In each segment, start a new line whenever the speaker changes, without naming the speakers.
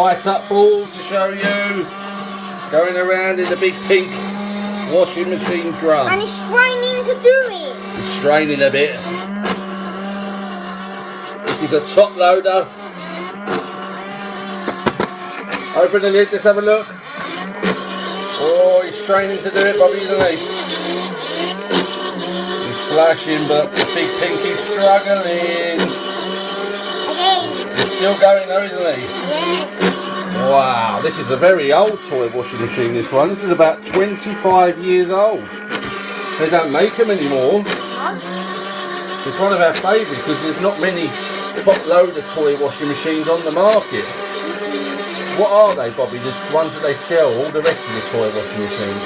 light up ball to show you. Going around in the big pink washing machine drum.
And he's straining to do it.
He's straining a bit. This is a top loader. Open the lid, let's have a look. Oh, he's straining to do it, Bobby, isn't he? He's flashing, but the big pinky's struggling.
Again.
He's still going though, isn't he?
Yes.
Wow, this is a very old toy washing machine, this one. This is about 25 years old. They don't make them anymore. It's one of our favourites because there's not many top loader toy washing machines on the market. What are they, Bobby? The ones that they sell, all the rest of the toy washing machines?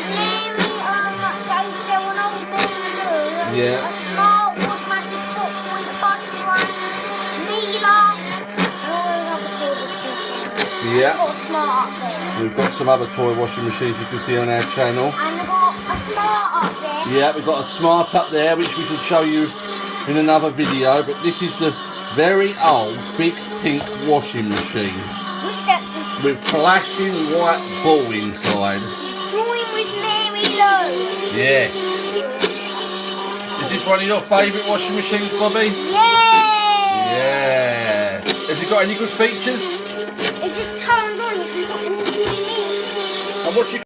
They sell an old Boogaloo,
Yeah.
a smart automatic hot point button range, Miele, and all those other toy washing machines.
Yeah.
We've got a smart up there.
We've got some other toy washing machines you can see on our channel.
And we've got a smart up there.
Yeah, we've got a smart up there which we can show you in another video, but this is the very old big pink washing machine with flashing white ball inside.
Drawing with Mary Lou.
Yes. Is this one of your favourite washing machines, Bobby?
Yeah.
Yeah. Has it got any good features?
It just turns on. You can put anything in.
And what do you